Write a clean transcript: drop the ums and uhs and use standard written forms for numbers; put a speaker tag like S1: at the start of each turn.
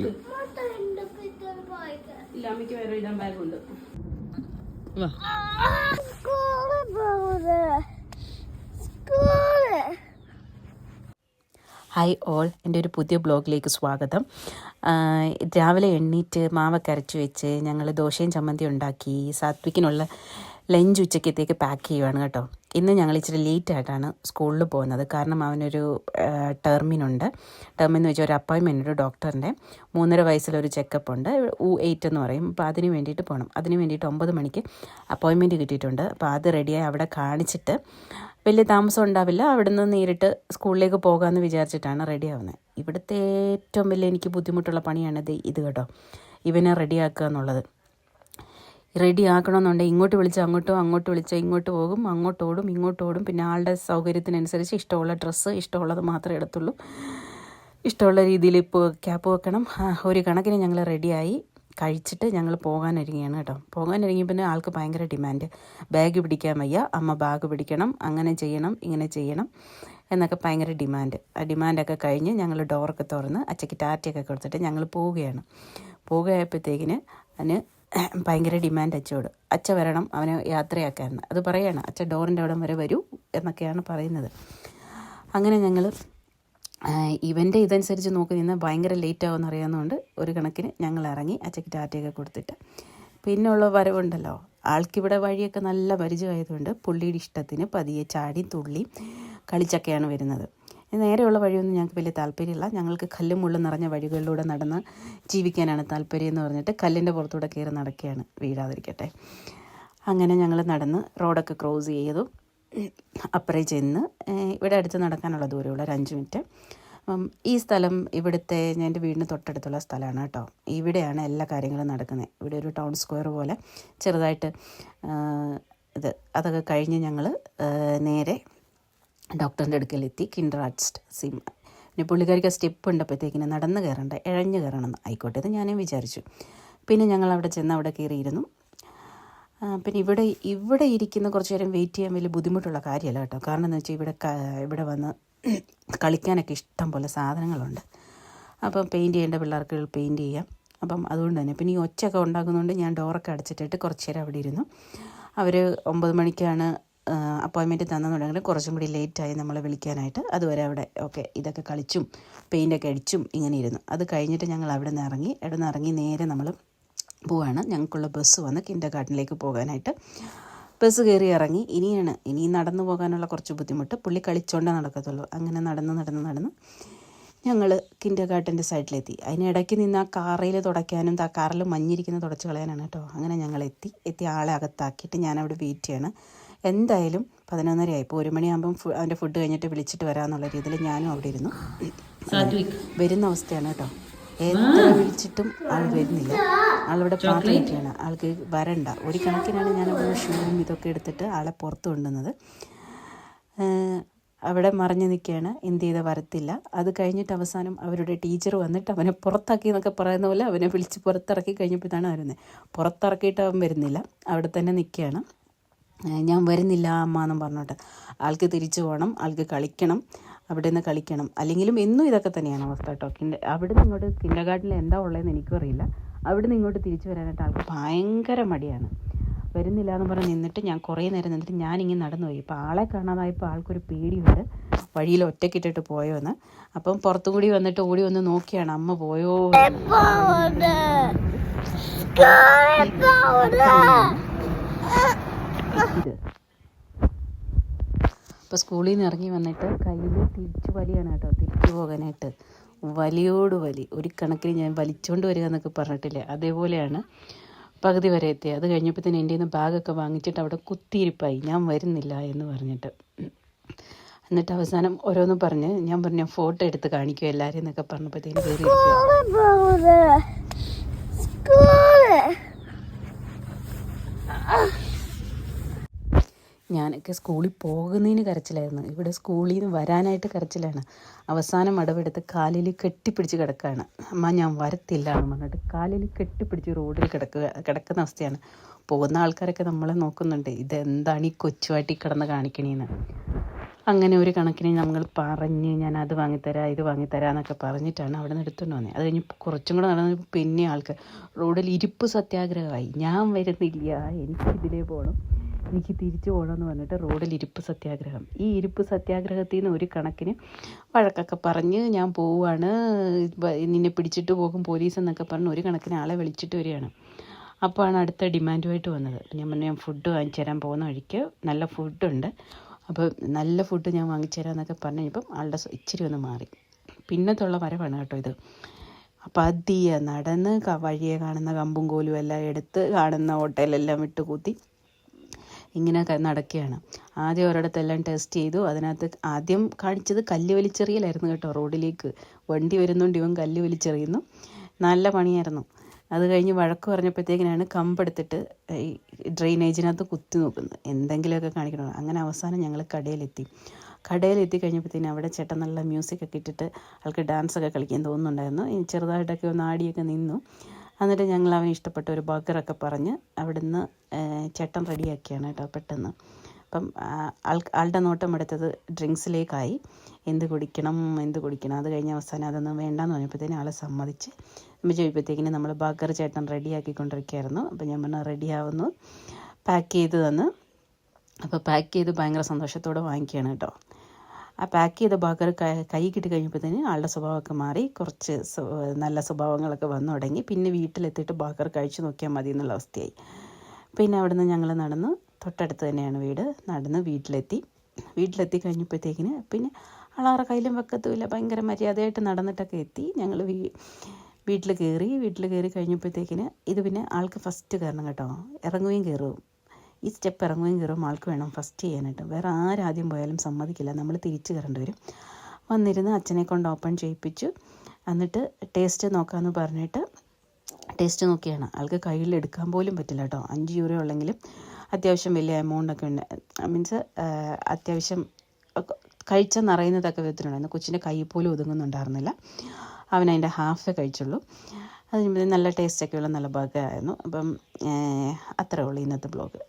S1: ഇല്ല, അമ്മയ്ക്ക് വേറെ ഇടാൻ ബാഗുണ്ട്.
S2: ഹായ് ഓൾ, എൻ്റെ ഒരു പുതിയ ബ്ലോഗിലേക്ക് സ്വാഗതം. രാവിലെ എണ്ണീറ്റ് മാവൊക്കെ അരച്ച് വെച്ച് ഞങ്ങൾ ദോശയും ചമ്മന്തി ഉണ്ടാക്കി. സാത്വിക്കിനുള്ള ലഞ്ച് ഉച്ചക്കത്തേക്ക് പാക്ക് ചെയ്യുവാണ് കേട്ടോ. ഇന്ന് ഞങ്ങൾ ഇച്ചിരി ലേറ്റായിട്ടാണ് സ്കൂളിൽ പോകുന്നത്. കാരണം അവനൊരു ടേർമിനുണ്ട്. ടേർമിൻ വെച്ചാൽ ഒരു അപ്പോയിൻമെൻ്റ് ഒരു ഡോക്ടറിൻ്റെ 3.5 വയസ്സിലൊരു ചെക്കപ്പ് ഉണ്ട്. U8 എന്ന് പറയും. അപ്പോൾ അതിന് വേണ്ടിയിട്ട് പോകണം. അതിന് വേണ്ടിയിട്ട് 9 മണിക്ക് അപ്പോയിൻമെൻറ്റ് കിട്ടിയിട്ടുണ്ട്. അപ്പോൾ അത് റെഡിയായി അവിടെ കാണിച്ചിട്ട് വലിയ താമസം ഉണ്ടാവില്ല. അവിടെ നിന്ന് നേരിട്ട് സ്കൂളിലേക്ക് പോകാമെന്ന് വിചാരിച്ചിട്ടാണ് റെഡി ആവുന്നത്. ഇവിടുത്തെ ഏറ്റവും വലിയ എനിക്ക് ബുദ്ധിമുട്ടുള്ള പണിയാണിത് ഇത് കേട്ടോ, ഇവനെ റെഡിയാക്കുക എന്നുള്ളത്. റെഡി ആക്കണമെന്നുണ്ടെങ്കിൽ ഇങ്ങോട്ട് വിളിച്ചാൽ അങ്ങോട്ട് വിളിച്ചാൽ ഇങ്ങോട്ട് പോകും, അങ്ങോട്ടോടും ഇങ്ങോട്ടോടും. പിന്നെ ആളുടെ സൗകര്യത്തിനനുസരിച്ച് ഇഷ്ടമുള്ള ഡ്രസ്സ് ഇഷ്ടമുള്ളത് മാത്രമേ എടുത്തുള്ളൂ. ഇഷ്ടമുള്ള രീതിയിൽ ഇപ്പോൾ ക്യാപ്പ് വെക്കണം. ഒരു കണക്കിന് ഞങ്ങൾ റെഡിയായി കഴിച്ചിട്ട് ഞങ്ങൾ പോകാനൊരുങ്ങിയാണ് കേട്ടോ. പോകാനൊരുങ്ങിയപ്പോൾ പിന്നെ ആൾക്ക് ഭയങ്കര ഡിമാൻഡ്. ബാഗ് പിടിക്കാൻ വയ്യ, അമ്മ ബാഗ് പിടിക്കണം, അങ്ങനെ ചെയ്യണം ഇങ്ങനെ ചെയ്യണം എന്നൊക്കെ ഭയങ്കര ഡിമാൻഡ്. ആ ഡിമാൻഡൊക്കെ കഴിഞ്ഞ് ഞങ്ങൾ ഡോറൊക്കെ തുറന്ന് അച്ചയ്ക്ക് ടാറ്റയൊക്കെ കൊടുത്തിട്ട് ഞങ്ങൾ പോവുകയാണ്. പോകുകയായപ്പോഴത്തേക്കിന് അതിന് ഭയങ്കര ഡിമാൻഡ് അച്ചയോട്. അച്ഛ വരണം അവനെ യാത്രയാക്കാമെന്ന്. അത് പറയാണ്, അച്ഛ ഡോറിൻ്റെ അവിടം വരെ വരൂ എന്നൊക്കെയാണ് പറയുന്നത്. അങ്ങനെ ഞങ്ങൾ ഇവൻ്റെ ഇതനുസരിച്ച് നോക്കി നിന്ന് ഭയങ്കര ലേറ്റ് ആവുമെന്ന് അറിയാവുന്നതുകൊണ്ട് ഒരു കണക്കിന് ഞങ്ങൾ ഇറങ്ങി അച്ചയ്ക്ക് ടാറ്റയൊക്കെ കൊടുത്തിട്ട്. പിന്നെയുള്ള വരവുണ്ടല്ലോ, ആൾക്കിവിടെ വഴിയൊക്കെ നല്ല പരിചയമായതുകൊണ്ട് പുള്ളിയുടെ ഇഷ്ടത്തിന് പതിയെ ചാടി തുള്ളി കളിച്ചൊക്കെയാണ് വരുന്നത്. നേരെയുള്ള വഴിയൊന്നും ഞങ്ങൾക്ക് വലിയ താല്പര്യമില്ല. ഞങ്ങൾക്ക് കല്ലും മുള്ളും നിറഞ്ഞ വഴികളിലൂടെ നടന്ന് ജീവിക്കാനാണ് താല്പര്യം എന്ന് പറഞ്ഞിട്ട് കല്ലിൻ്റെ പുറത്തൂടെ കയറി നടക്കുകയാണ്, വീഴാതിരിക്കട്ടെ. അങ്ങനെ ഞങ്ങൾ നടന്ന് റോഡൊക്കെ ക്രോസ് ചെയ്തു അപ്പുറേ ചെന്ന് ഇവിടെ അടുത്ത് നടക്കാനുള്ള ദൂരമുള്ള ഒരു 5 മിനിറ്റ്. ഈ സ്ഥലം ഇവിടുത്തെ എൻ്റെ വീടിന് തൊട്ടടുത്തുള്ള സ്ഥലമാണ് കേട്ടോ. ഇവിടെയാണ് എല്ലാ കാര്യങ്ങളും നടക്കുന്നത്. ഇവിടെ ഒരു ടൗൺ സ്ക്വയർ പോലെ ചെറുതായിട്ട് അതൊക്കെ കഴിഞ്ഞ് ഞങ്ങൾ നേരെ ഡോക്ടറിൻ്റെ അടുക്കലെത്തി. Kindergarten SIM. പിന്നെ പുള്ളിക്കാരിക്ക് സ്റ്റെപ്പ് ഉണ്ടപ്പോഴത്തേക്കിന് നടന്ന് കയറണ്ട, ഇഴഞ്ഞ് കയറണം. ആയിക്കോട്ടെ എന്ന് ഞാനും വിചാരിച്ചു. പിന്നെ ഞങ്ങൾ അവിടെ ചെന്ന് അവിടെ കയറിയിരുന്നു. പിന്നെ ഇവിടെ ഇരിക്കുന്ന കുറച്ച് നേരം വെയിറ്റ് ചെയ്യാൻ വലിയ ബുദ്ധിമുട്ടുള്ള കാര്യമല്ല കേട്ടോ. കാരണം എന്ന് വെച്ചാൽ ഇവിടെ വന്ന് കളിക്കാനൊക്കെ ഇഷ്ടം പോലെ സാധനങ്ങളുണ്ട്. അപ്പം പെയിൻറ്റ് ചെയ്യേണ്ട പിള്ളേർക്ക് പെയിൻറ്റ് ചെയ്യാം. അപ്പം അതുകൊണ്ട് തന്നെ പിന്നെ ഈ ഒച്ചയൊക്കെ ഉണ്ടാകുന്നതുകൊണ്ട് ഞാൻ ഡോറൊക്കെ അടച്ചിട്ടിട്ട് കുറച്ച് നേരം അവിടെ ഇരുന്നു. അവർ 9 മണിക്കാണ് അപ്പോയിൻമെൻറ്റ് തന്നെന്നുണ്ടെങ്കിൽ കുറച്ചും കൂടി ലേറ്റായി നമ്മളെ വിളിക്കാനായിട്ട്. അതുവരെ അവിടെ ഓക്കെ ഇതൊക്കെ കളിച്ചും പെയിൻ്റൊക്കെ അടിച്ചും ഇങ്ങനെ ഇരുന്നു. അത് കഴിഞ്ഞിട്ട് ഞങ്ങൾ അവിടെ നിന്ന് ഇറങ്ങി നേരെ നമ്മൾ പോവാണ്. ഞങ്ങൾക്കുള്ള ബസ് വന്ന് കിൻഡർഗാർട്ടനിലേക്ക് പോകാനായിട്ട്. ബസ് കയറി ഇറങ്ങി. ഇനി നടന്നു പോകാനുള്ള കുറച്ച് ബുദ്ധിമുട്ട്. പുള്ളി കളിച്ചോണ്ടേ നടക്കത്തുള്ളൂ. അങ്ങനെ നടന്ന് ഞങ്ങൾ കിൻഡർഗാർട്ടൻ്റെ സൈഡിലെത്തി. അതിനിടയ്ക്ക് നിന്ന് ആ കാറിൽ തുടയ്ക്കാനും കാറിൽ മഞ്ഞിരിക്കുന്ന തുടച്ച് കളയാനാണ് കേട്ടോ. അങ്ങനെ ഞങ്ങൾ എത്തി ആളെ അകത്താക്കിയിട്ട് ഞാനവിടെ വെയിറ്റ് ചെയ്യാണ്. എന്തായാലും 11:30 ആയി. ഇപ്പോൾ 1 മണിയാകുമ്പം അവൻ്റെ ഫുഡ് കഴിഞ്ഞിട്ട് വിളിച്ചിട്ട് വരാമെന്നുള്ള രീതിയിൽ ഞാനും അവിടെ ഇരുന്നു. വരുന്ന അവസ്ഥയാണ് കേട്ടോ. എത്ര വിളിച്ചിട്ടും ആൾ വരുന്നില്ല. ആളിവിടെ പാത്രം വെക്കുകയാണ്. ആൾക്ക് വരണ്ട. ഒരു കണക്കിനാണ് ഞാനവിടെ ഷൂവും ഇതൊക്കെ എടുത്തിട്ട് ആളെ പുറത്ത് കൊണ്ടുവന്നത്. അവിടെ മറിഞ്ഞ് നിൽക്കുകയാണ്. എന്ത് ചെയ്താൽ വരത്തില്ല. അത് കഴിഞ്ഞിട്ട് അവസാനം അവരുടെ ടീച്ചർ വന്നിട്ട് അവനെ പുറത്താക്കി എന്നൊക്കെ പറയുന്ന പോലെ അവനെ വിളിച്ച് പുറത്തിറക്കി കഴിഞ്ഞപ്പോഴാണ് വരുന്നത്. പുറത്തിറക്കിയിട്ട് അവൻ വരുന്നില്ല, അവിടെ തന്നെ നിൽക്കുകയാണ്. ഞാൻ വരുന്നില്ല അമ്മ എന്നും പറഞ്ഞോട്ട്. ആൾക്ക് തിരിച്ചു പോകണം, ആൾക്ക് കളിക്കണം, അവിടെ നിന്ന് കളിക്കണം. അല്ലെങ്കിലും എന്നും ഇതൊക്കെ തന്നെയാണ് അവസ്ഥ കേട്ടോ. അവിടെ നിന്ന് ഇങ്ങോട്ട് കിൻഡർഗാർട്ടനിൽ എന്താ ഉള്ളതെന്ന് എനിക്കും അറിയില്ല. അവിടെ നിന്ന് ഇങ്ങോട്ട് തിരിച്ചു വരാനായിട്ട് ആൾക്ക് ഭയങ്കര മടിയാണ്. വരുന്നില്ല എന്ന് പറഞ്ഞ് നിന്നിട്ട് ഞാൻ കുറേ നേരം നിന്നിട്ട് ഞാനിങ്ങനെ നടന്നു പോയി. ഇപ്പോൾ ആളെ കാണാതായപ്പോൾ ആൾക്കൊരു പേടിയുണ്ട്, വഴിയിൽ ഒറ്റക്കിട്ടിട്ട് പോയോ എന്ന്. അപ്പം പുറത്തും കൂടി വന്നിട്ട് ഓടി വന്ന് നോക്കിയാണ് അമ്മ പോയോ. ഇപ്പോൾ സ്കൂളിൽ നിന്ന് ഇറങ്ങി വന്നിട്ട് കയ്യിൽ തിരിച്ചു വലിയാണ് കേട്ടോ. തിരിച്ചു പോകാനായിട്ട് വലിയോട് വലി. ഒരു കണക്കിന് ഞാൻ വലിച്ചുകൊണ്ട് വരിക എന്നൊക്കെ പറഞ്ഞിട്ടില്ലേ, അതേപോലെയാണ് പകുതി വരെ എത്തിയത്. അത് കഴിഞ്ഞപ്പോഴത്തേന് എൻ്റെ നിന്ന് ബാഗൊക്കെ വാങ്ങിച്ചിട്ട് അവിടെ കുത്തിയിരിപ്പായി, ഞാൻ വരുന്നില്ല എന്ന് പറഞ്ഞിട്ട്. എന്നിട്ട് അവസാനം ഓരോന്നും പറഞ്ഞ് ഞാൻ പറഞ്ഞു ഫോട്ടോ എടുത്ത് കാണിക്കും എല്ലാവരും എന്നൊക്കെ പറഞ്ഞപ്പോഴത്തേന് കയറി ഞാനൊക്കെ സ്കൂളിൽ പോകുന്നതിന് കരച്ചിലായിരുന്നു. ഇവിടെ സ്കൂളിൽ നിന്ന് വരാനായിട്ട് കരച്ചിലാണ്. അവസാനം അടവെടുത്ത് കാലിൽ കെട്ടിപ്പിടിച്ച് കിടക്കുകയാണ്. അമ്മ ഞാൻ വരത്തില്ല എന്ന് പറഞ്ഞിട്ട് കാലിൽ കെട്ടിപ്പിടിച്ച് റോഡിൽ കിടക്കുന്ന അവസ്ഥയാണ്. പോകുന്ന ആൾക്കാരൊക്കെ നമ്മളെ നോക്കുന്നുണ്ട്, ഇതെന്താണ് ഈ കൊച്ചുവാട്ടി കിടന്ന് കാണിക്കണേന്ന്. അങ്ങനെ ഒരു കണക്കിന് നമ്മൾ പറഞ്ഞ് ഞാൻ അത് വാങ്ങിത്തരാം ഇത് വാങ്ങിത്തരാം എന്നൊക്കെ പറഞ്ഞിട്ടാണ് അവിടെ നിന്ന് എടുത്തുകൊണ്ട് വന്നത്. അത് കഴിഞ്ഞ് കുറച്ചും കൂടെ നടന്നപ്പോൾ പിന്നെ ആൾക്ക് റോഡിൽ ഇരിപ്പ് സത്യാഗ്രഹമായി. ഞാൻ വരുന്നില്ല, എനിക്ക് ഇതിലേ പോകണം, എനിക്ക് തിരിച്ചു പോകണമെന്ന് പറഞ്ഞിട്ട് റോഡിൽ ഇരിപ്പ് സത്യാഗ്രഹം. ഈ ഇരിപ്പ് സത്യാഗ്രഹത്തിൽ നിന്ന് ഒരു കണക്കിന് വഴക്കൊക്കെ പറഞ്ഞ് ഞാൻ പോവുകയാണ്, നിന്നെ പിടിച്ചിട്ട് പോകും പോലീസ് എന്നൊക്കെ പറഞ്ഞ് ഒരു കണക്കിന് ആളെ വിളിച്ചിട്ട് വരികയാണ്. അപ്പോഴാണ് അടുത്ത ഡിമാൻഡുമായിട്ട് വന്നത്. ഞാൻ പറഞ്ഞു ഞാൻ ഫുഡ് വാങ്ങിച്ചു തരാൻ പോകുന്ന വഴിക്ക് നല്ല ഫുഡുണ്ട്, അപ്പോൾ നല്ല ഫുഡ് ഞാൻ വാങ്ങിച്ചു തരാം എന്നൊക്കെ പറഞ്ഞു കഴിഞ്ഞപ്പം ആളുടെ ഇച്ചിരി ഒന്ന് മാറി. പിന്നത്തുള്ള വരവാണ് കേട്ടോ ഇത്. അപ്പോൾ അതിയെ നടന്ന് വഴിയെ കാണുന്ന കമ്പും കോലും എല്ലാം എടുത്ത് കാണുന്ന ഹോട്ടലെല്ലാം വിട്ട് കൂത്തി ഇങ്ങനെ നടക്കുകയാണ്. ആദ്യം ഒരിടത്തെല്ലാം ടെസ്റ്റ് ചെയ്തു. അതിനകത്ത് ആദ്യം കാണിച്ചത് കല്ല് വലിച്ചെറിയലായിരുന്നു കേട്ടോ. റോഡിലേക്ക് വണ്ടി വരുന്നുണ്ട്, ഇവൻ കല്ല് വലിച്ചെറിയുന്നു. നല്ല പണിയായിരുന്നു. അത് കഴിഞ്ഞ് വഴക്ക് പറഞ്ഞപ്പോഴത്തേക്കിനാണ് കമ്പെടുത്തിട്ട് ഈ ഡ്രെയിനേജിനകത്ത് കുത്തി നോക്കുന്നത്, എന്തെങ്കിലുമൊക്കെ കാണിക്കണം. അങ്ങനെ അവസാനം ഞങ്ങൾ കടയിലെത്തി കഴിഞ്ഞപ്പോഴത്തേനും അവിടെ ചേട്ടൻ നല്ല മ്യൂസിക്കൊക്കെ ഇട്ടിട്ട് ആൾക്ക് ഡാൻസൊക്കെ കളിക്കാൻ തോന്നുന്നുണ്ടായിരുന്നു. ചെറുതായിട്ടൊക്കെ ഒന്ന് ആടിയൊക്കെ നിന്നു. എന്നിട്ട് ഞങ്ങൾ അവന് ഇഷ്ടപ്പെട്ട ഒരു ബർഗറൊക്കെ പറഞ്ഞ് അവിടുന്ന് ചേട്ടൻ റെഡിയാക്കിയാണ് കേട്ടോ പെട്ടെന്ന്. അപ്പം ആളുടെ നോട്ടം എടുത്തത് ഡ്രിങ്ക്സിലേക്കായി. എന്ത് കുടിക്കണം. അത് കഴിഞ്ഞ അവസാനം അതൊന്നും വേണ്ടാന്ന് പറഞ്ഞപ്പോഴത്തേനും ആളെ സമ്മതിച്ച് നമ്മൾ ചോദിച്ചപ്പോഴത്തേക്കിന് നമ്മൾ ബർഗർ ചേട്ടൻ റെഡിയാക്കിക്കൊണ്ടിരിക്കുകയായിരുന്നു. അപ്പം ഞാൻ പറഞ്ഞു റെഡിയാവുന്നു, പാക്ക് ചെയ്ത് തന്ന്. അപ്പോൾ പാക്ക് ചെയ്ത് ഭയങ്കര സന്തോഷത്തോടെ വാങ്ങിക്കുകയാണ് കേട്ടോ. ആ പാക്ക് ചെയ്ത ബർഗർ കൈ കിട്ടി കഴിഞ്ഞപ്പോഴത്തേന് ആളുടെ സ്വഭാവമൊക്കെ മാറി, കുറച്ച് നല്ല സ്വഭാവങ്ങളൊക്കെ വന്നു തുടങ്ങി. പിന്നെ വീട്ടിലെത്തിയിട്ട് ബർഗർ കഴിച്ചു നോക്കിയാൽ മതി എന്നുള്ള അവസ്ഥയായി. പിന്നെ അവിടെ നിന്ന് ഞങ്ങൾ നടന്ന്, തൊട്ടടുത്ത് തന്നെയാണ് വീട്, നടന്ന് വീട്ടിലെത്തി കഴിഞ്ഞപ്പോഴത്തേക്കിന് പിന്നെ ആളാറെ കയ്യിലും വെക്കത്തുമില്ല, ഭയങ്കര മര്യാദയായിട്ട് നടന്നിട്ടൊക്കെ എത്തി. ഞങ്ങൾ വീട്ടിൽ കയറി കഴിഞ്ഞപ്പോഴത്തേക്കിന് ഇത് പിന്നെ ആൾക്ക് ഫസ്റ്റ് കയറണം കേട്ടോ. ഇറങ്ങുകയും കയറും, ഈ സ്റ്റെപ്പ് ഇറങ്ങുകയും കയറും ആൾക്ക് വേണം ഫസ്റ്റ് ചെയ്യാനായിട്ട്. വേറെ ആരാദ്യം പോയാലും സമ്മതിക്കില്ല, നമ്മൾ തിരിച്ച് കയറേണ്ടി വരും. വന്നിരുന്ന് അച്ഛനെ കൊണ്ട് ഓപ്പൺ ചെയ്യിപ്പിച്ചു. എന്നിട്ട് ടേസ്റ്റ് നോക്കാമെന്ന് പറഞ്ഞിട്ട് ടേസ്റ്റ് നോക്കിയാണ്. ആൾക്ക് കയ്യിൽ എടുക്കാൻ പോലും പറ്റില്ല കേട്ടോ. 5 യൂറോ ഉള്ളെങ്കിലും അത്യാവശ്യം വലിയ എമൗണ്ടൊക്കെ ഉണ്ട്. മീൻസ് അത്യാവശ്യം കഴിച്ചാൽ നിറയുന്നതൊക്കെ വിധത്തിലുണ്ടായിരുന്നു. കൊച്ചിൻ്റെ കൈ പോലും ഒതുങ്ങുന്നുണ്ടായിരുന്നില്ല. അവൻ അതിൻ്റെ ഹാഫേ കഴിച്ചുള്ളൂ. അതിന് നല്ല ടേസ്റ്റൊക്കെയുള്ള നല്ല ബർഗറായിരുന്നു. അപ്പം അത്രേ ഉള്ളൂ ഇന്നത്തെ ബ്ലോഗ്.